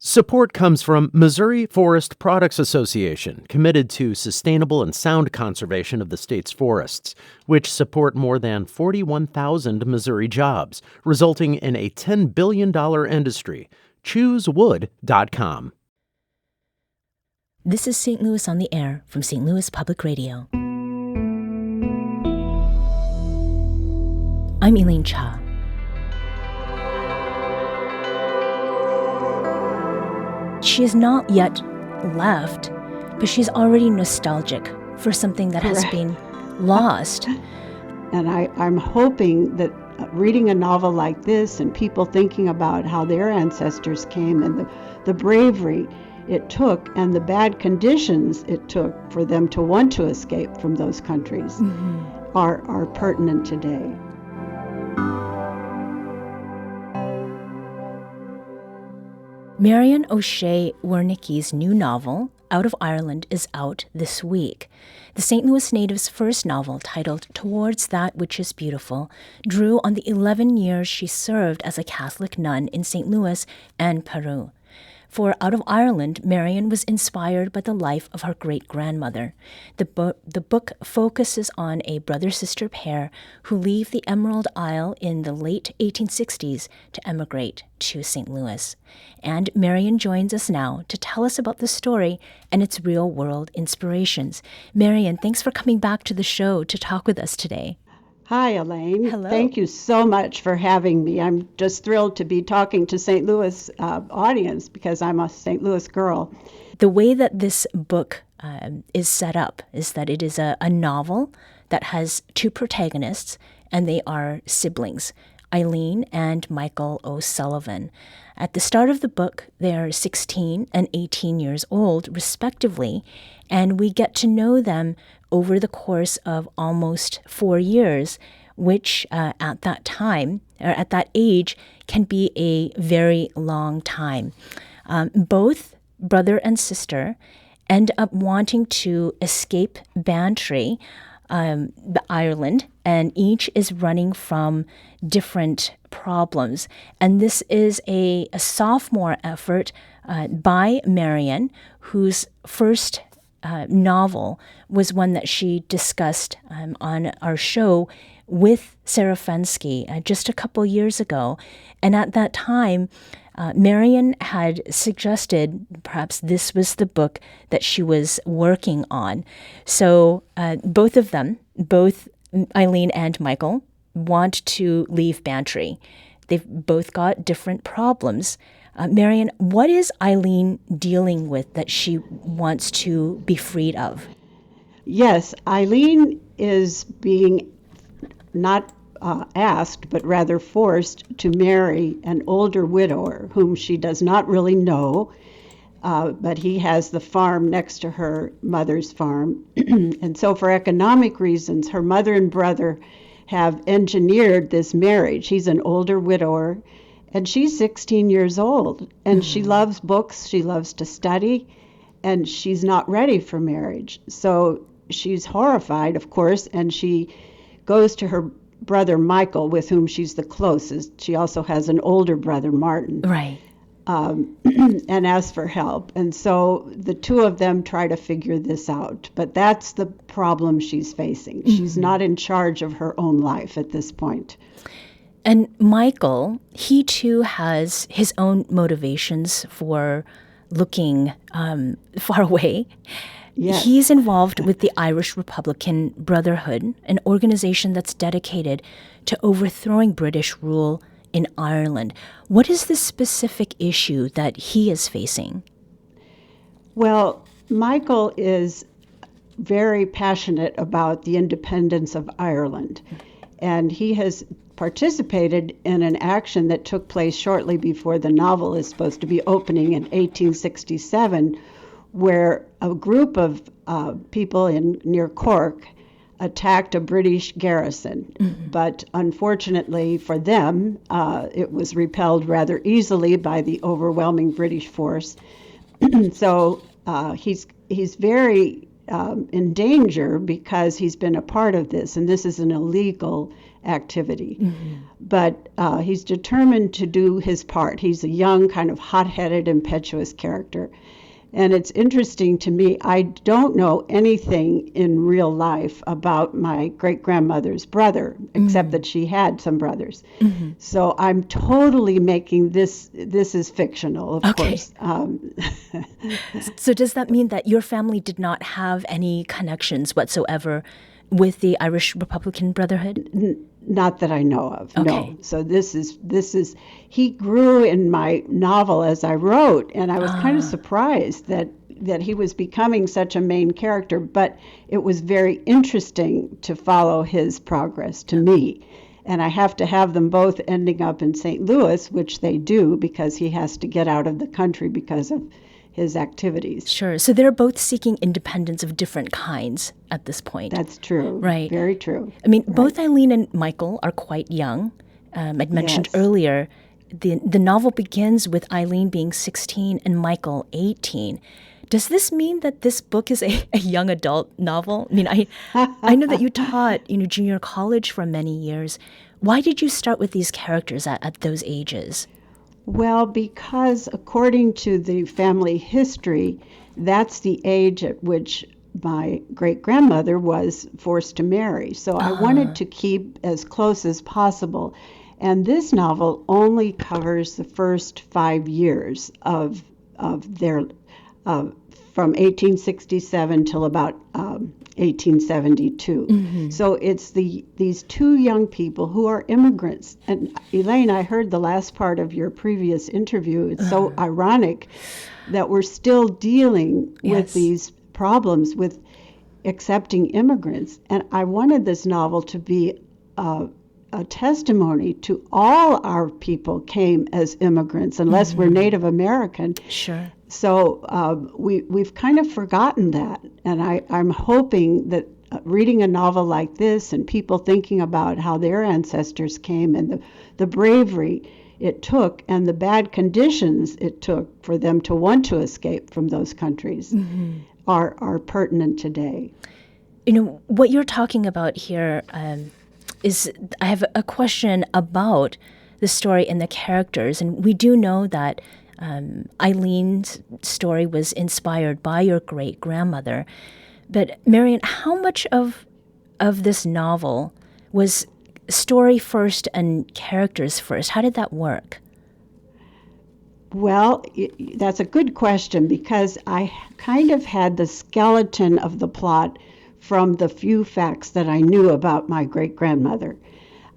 Support comes from Missouri Forest Products Association, committed to sustainable and sound conservation of the state's forests, which support more than 41,000 Missouri jobs, resulting in a $10 billion industry. ChooseWood.com. This is St. Louis on the Air from St. Louis Public Radio. I'm Elaine Cha. She has not yet left, but she's already nostalgic for something that has been lost. And I'm hoping that reading a novel like this and people thinking about how their ancestors came and the bravery it took and the bad conditions it took for them to want to escape from those countries are pertinent today. Marian O'Shea Wernicke's new novel, Out of Ireland, is out this week. The St. Louis native's first novel, titled Towards That Which is Beautiful, drew on the 11 years she served as a Catholic nun in St. Louis and Peru. For Out of Ireland, Marian was inspired by the life of her great-grandmother. The book focuses on a brother-sister pair who leave the Emerald Isle in the late 1860s to emigrate to St. Louis. And Marian joins us now to tell us about the story and its real-world inspirations. Marian, thanks for coming back to the show to talk with us today. Hi, Elaine. Hello. Thank you so much for having me. I'm just thrilled to be talking to St. Louis audience because I'm a St. Louis girl. The way that this book is set up is that it is a novel that has two protagonists, and they are siblings, Eileen and Michael O'Sullivan. At the start of the book, they are 16 and 18 years old, respectively, and we get to know them over the course of almost 4 years, which at that time, or at that age, can be a very long time. Both brother and sister end up wanting to escape Bantry, Ireland, and each is running from different problems. And this is a sophomore effort by Marian, whose first novel was one that she discussed on our show with Sarah Fensky just a couple years ago. And at that time, Marian had suggested perhaps this was the book that she was working on. So both of them, both Eileen and Michael, want to leave Bantry. They've both got different problems. Marian, what is Eileen dealing with that she wants to be freed of? Yes, Eileen is being not asked, but rather forced to marry an older widower whom she does not really know, but he has the farm next to her mother's farm. And so for economic reasons, her mother and brother have engineered this marriage. He's an older widower, and she's 16 years old, and she loves books, she loves to study, and she's not ready for marriage. So she's horrified, of course, and she goes to her brother Michael, with whom she's the closest. She also has an older brother, Martin. Right. And asks for help. And so the two of them try to figure this out. But that's the problem she's facing. She's not in charge of her own life at this point. And Michael, he too has his own motivations for looking far away. Yes. He's involved with the Irish Republican Brotherhood, an organization that's dedicated to overthrowing British rule in Ireland. What is the specific issue that he is facing? Well, Michael is very passionate about the independence of Ireland, and he has participated in an action that took place shortly before the novel is supposed to be opening in 1867, where a group of people near Cork attacked a British garrison. But unfortunately for them, it was repelled rather easily by the overwhelming British force. So he's very in danger because he's been a part of this, and this is an illegal activity. But he's determined to do his part. He's a young, kind of hot-headed, impetuous character. And it's interesting to me, I don't know anything in real life about my great-grandmother's brother, except that she had some brothers. So I'm totally making this is fictional, of course. So does that mean that your family did not have any connections whatsoever with the Irish Republican Brotherhood? Not that I know of, Okay. no. So this is, he grew in my novel as I wrote, and I was kind of surprised that he was becoming such a main character, but it was very interesting to follow his progress to me. And I have to have them both ending up in St. Louis, which they do, because he has to get out of the country because of his activities. Sure. So they're both seeking independence of different kinds at this point. That's true. Right. Very true. I mean, both Eileen and Michael are quite young. I'd mentioned Yes. earlier, the novel begins with Eileen being 16 and Michael 18. Does this mean that this book is a young adult novel? I mean, I know that you taught junior college for many years. Why did you start with these characters at those ages? Well, because according to the family history, that's the age at which my great-grandmother was forced to marry. So I wanted to keep as close as possible. And this novel only covers the first 5 years of their, from 1867 till about 1872. So it's these two young people who are immigrants. And Elaine, I heard the last part of your previous interview. It's so ironic that we're still dealing with these problems with accepting immigrants. And I wanted this novel to be a testimony to all our people came as immigrants, unless we're Native American. Sure. So we've kind of forgotten that. And I'm hoping that reading a novel like this and people thinking about how their ancestors came and the bravery it took and the bad conditions it took for them to want to escape from those countries are pertinent today. What you're talking about here is I have a question about the story and the characters. And we do know that Eileen's story was inspired by your great-grandmother. But Marian, how much of this novel was story first and characters first? How did that work? Well, that's a good question because I kind of had the skeleton of the plot from the few facts that I knew about my great-grandmother.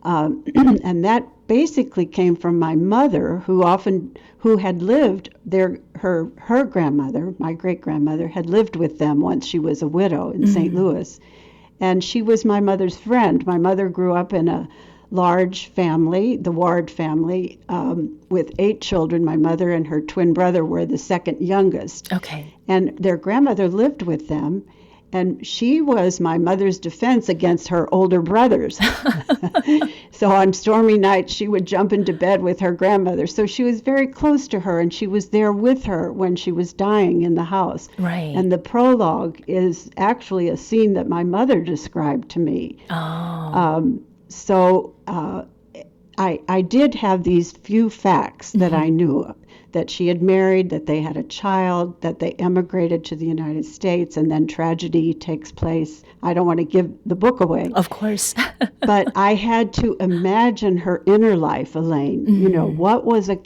And that basically came from my mother, who had lived there. Her grandmother, my great-grandmother, had lived with them once she was a widow in St. Louis. And she was my mother's friend. My mother grew up in a large family, the Ward family, with 8 children. My mother and her twin brother were the second youngest. Okay. And their grandmother lived with them. And she was my mother's defense against her older brothers. So on stormy nights, she would jump into bed with her grandmother. So she was very close to her, and she was there with her when she was dying in the house. Right. And the prologue is actually a scene that my mother described to me. Oh. So I did have these few facts that I knew of. That she had married, that they had a child, that they emigrated to the United States, and then tragedy takes place. I don't want to give the book away. Of course. But I had to imagine her inner life, Elaine. What was a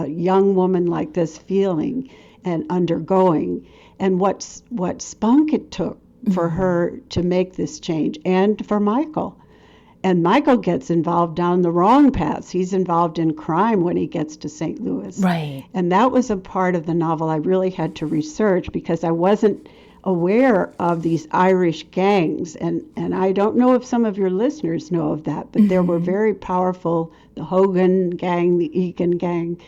young woman like this feeling and undergoing, and what spunk it took for her to make this change, and for Michael. And Michael gets involved down the wrong paths. He's involved in crime when he gets to St. Louis. Right. And that was a part of the novel I really had to research because I wasn't aware of these Irish gangs. And I don't know if some of your listeners know of that, but there were very powerful, the Hogan gang, the Egan gang.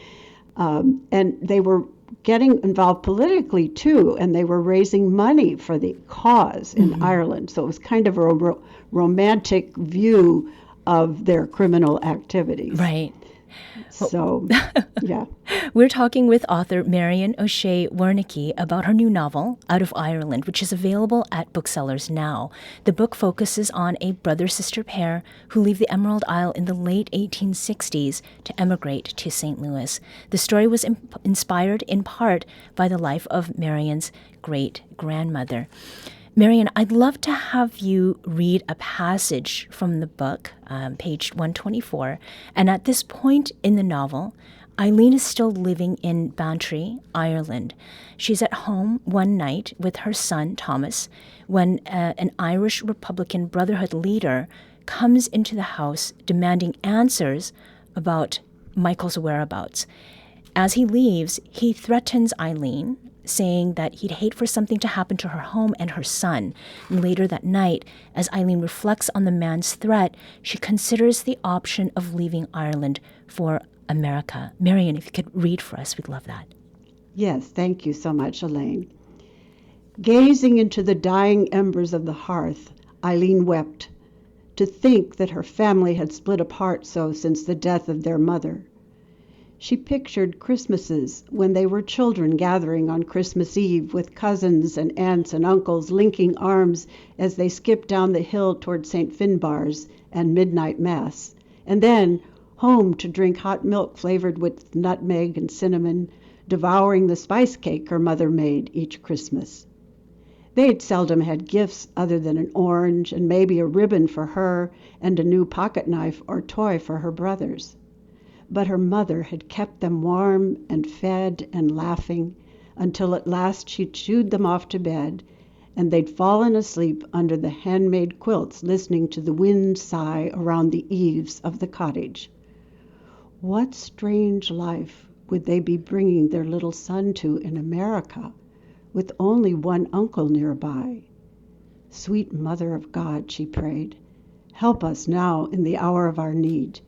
And they were getting involved politically too, and they were raising money for the cause in Ireland. So it was kind of a romantic view of their criminal activities. Right. So, yeah. We're talking with author Marian O'Shea Wernicke about her new novel, Out of Ireland, which is available at booksellers now. The book focuses on a brother-sister pair who leave the Emerald Isle in the late 1860s to emigrate to St. Louis. The story was inspired in part by the life of Marian's great-grandmother. Marian, I'd love to have you read a passage from the book, page 124. And at this point in the novel, Eileen is still living in Bantry, Ireland. She's at home one night with her son, Thomas, when an Irish Republican Brotherhood leader comes into the house demanding answers about Michael's whereabouts. As he leaves, he threatens Eileen, saying that he'd hate for something to happen to her home and her son. And later that night, as Eileen reflects on the man's threat, she considers the option of leaving Ireland for America. Marian, if you could read for us, we'd love that. Yes, thank you so much, Elaine. Gazing into the dying embers of the hearth, Eileen wept. To think that her family had split apart so since the death of their mother. She pictured Christmases when they were children gathering on Christmas Eve with cousins and aunts and uncles linking arms as they skipped down the hill toward St. Finbarr's and midnight mass, and then home to drink hot milk flavored with nutmeg and cinnamon, devouring the spice cake her mother made each Christmas. They'd seldom had gifts other than an orange and maybe a ribbon for her and a new pocket knife or toy for her brothers. But her mother had kept them warm and fed and laughing until at last she shooed them off to bed, and they'd fallen asleep under the handmade quilts listening to the wind sigh around the eaves of the cottage. What strange life would they be bringing their little son to in America, with only one uncle nearby? Sweet Mother of God, she prayed, help us now in the hour of our need.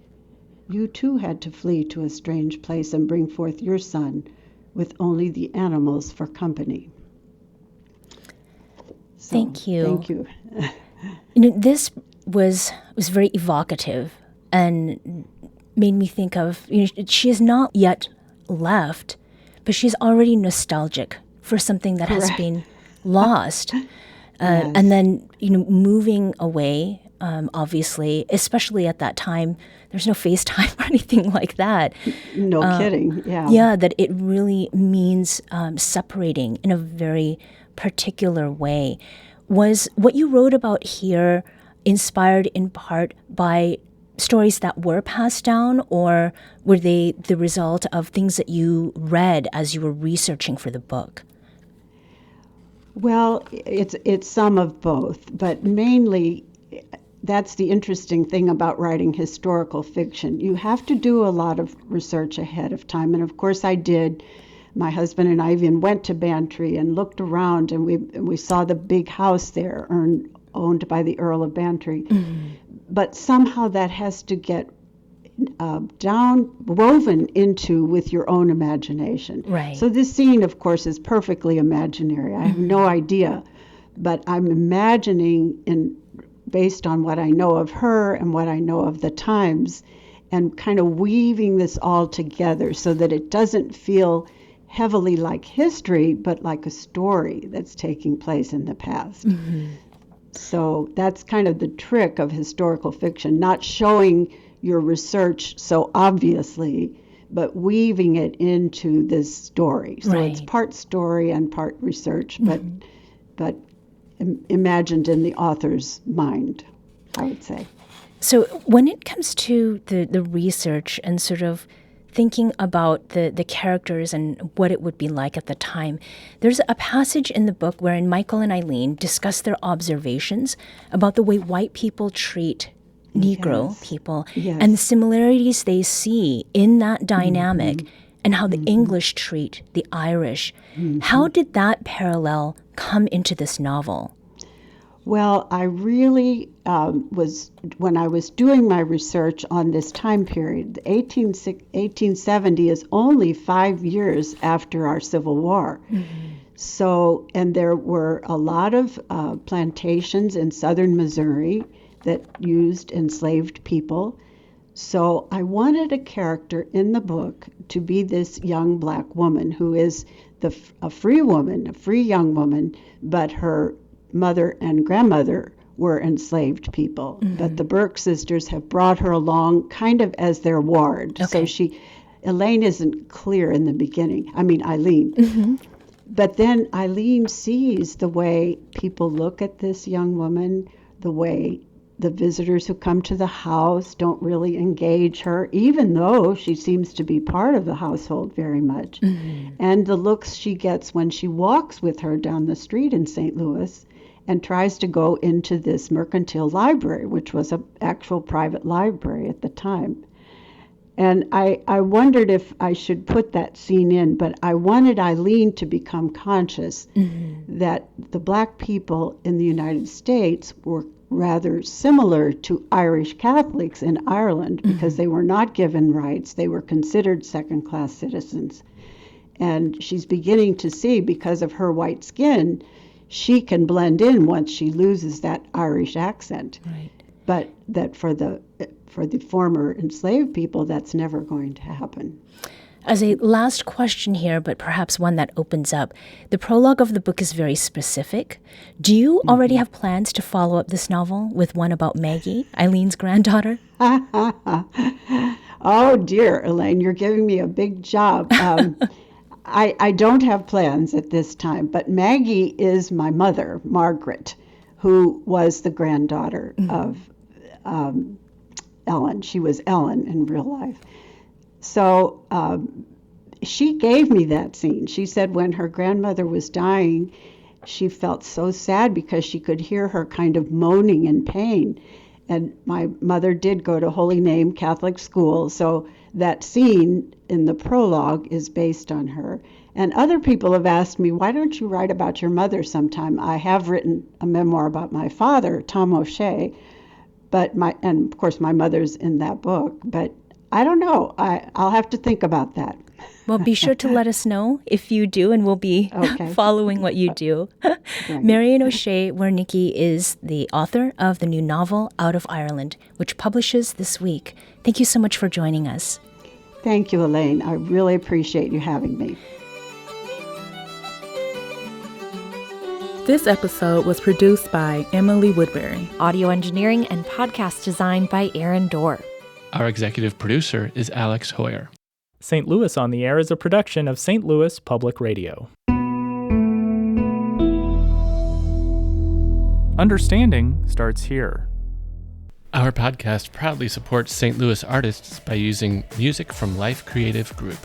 You too had to flee to a strange place and bring forth your son with only the animals for company. So, Thank you. Thank you. This was very evocative and made me think of, she has not yet left, but she's already nostalgic for something that has been lost. Yes. And then, moving away, obviously, especially at that time, there's no FaceTime or anything like that. No kidding, yeah. Yeah, that it really means separating in a very particular way. Was what you wrote about here inspired in part by stories that were passed down, or were they the result of things that you read as you were researching for the book? Well, it's some of both, but mainly that's the interesting thing about writing historical fiction. You have to do a lot of research ahead of time, and of course I did. My husband and I even went to Bantry and looked around, and we saw the big house there owned by the Earl of Bantry. Mm-hmm. But somehow that has to get woven into with your own imagination. Right. So this scene, of course, is perfectly imaginary. I have no idea, but I'm imagining based on what I know of her and what I know of the times, and kind of weaving this all together so that it doesn't feel heavily like history, but like a story that's taking place in the past. Mm-hmm. So that's kind of the trick of historical fiction, not showing your research so obviously, but weaving it into this story. So right. It's part story and part research, but imagined in the author's mind, I would say. So when it comes to the research and sort of thinking about the characters and what it would be like at the time, there's a passage in the book wherein Michael and Eileen discuss their observations about the way white people treat Negro people and the similarities they see in that dynamic and how the English treat the Irish. How did that parallel come into this novel? Well, I really when I was doing my research on this time period, 1870 is only 5 years after our Civil War. Mm-hmm. So, and there were a lot of plantations in southern Missouri that used enslaved people. So I wanted a character in the book to be this young black woman who is a free woman, a free young woman, but her mother and grandmother were enslaved people. But the Burke sisters have brought her along kind of as their ward. Okay. So Elaine isn't clear in the beginning. I mean, Eileen. But then Eileen sees the way people look at this young woman, the way the visitors who come to the house don't really engage her, even though she seems to be part of the household very much. And the looks she gets when she walks with her down the street in St. Louis and tries to go into this mercantile library, which was an actual private library at the time. And I wondered if I should put that scene in, but I wanted Eileen to become conscious that the black people in the United States were rather similar to Irish Catholics in Ireland because they were not given rights. They were considered second-class citizens. And she's beginning to see, because of her white skin, she can blend in once she loses that Irish accent. Right. But that for the former enslaved people, that's never going to happen. As a last question here, but perhaps one that opens up, the prologue of the book is very specific. Do you already have plans to follow up this novel with one about Maggie, Eileen's granddaughter? Oh, dear, Elaine, you're giving me a big job. I don't have plans at this time, but Maggie is my mother, Margaret, who was the granddaughter of Ellen. She was Ellen in real life. So she gave me that scene. She said when her grandmother was dying, she felt so sad because she could hear her kind of moaning in pain. And my mother did go to Holy Name Catholic school, so that scene in the prologue is based on her. And other people have asked me, why don't you write about your mother sometime? I have written a memoir about my father, Tom O'Shea, and of course my mother's in that book, but I don't know. I'll have to think about that. Well, be sure to let us know if you do, and we'll be following what you do. Right. Marian O'Shea Wernicke is the author of the new novel, Out of Ireland, which publishes this week. Thank you so much for joining us. Thank you, Elaine. I really appreciate you having me. This episode was produced by Emily Woodbury. Audio engineering and podcast design by Aaron Dorr. Our executive producer is Alex Hoyer. St. Louis on the Air is a production of St. Louis Public Radio. Understanding starts here. Our podcast proudly supports St. Louis artists by using music from Life Creative Group.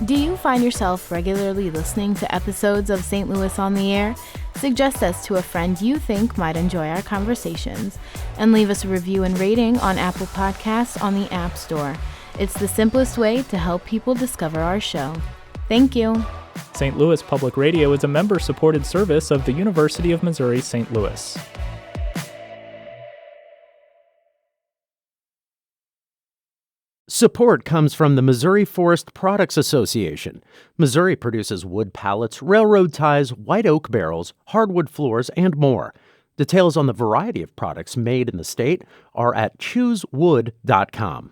Do you find yourself regularly listening to episodes of St. Louis on the Air? Suggest us to a friend you think might enjoy our conversations, and leave us a review and rating on Apple Podcasts on the App Store. It's the simplest way to help people discover our show. Thank you. St. Louis Public Radio is a member-supported service of the University of Missouri St. Louis. Support comes from the Missouri Forest Products Association. Missouri produces wood pallets, railroad ties, white oak barrels, hardwood floors, and more. Details on the variety of products made in the state are at choosewood.com.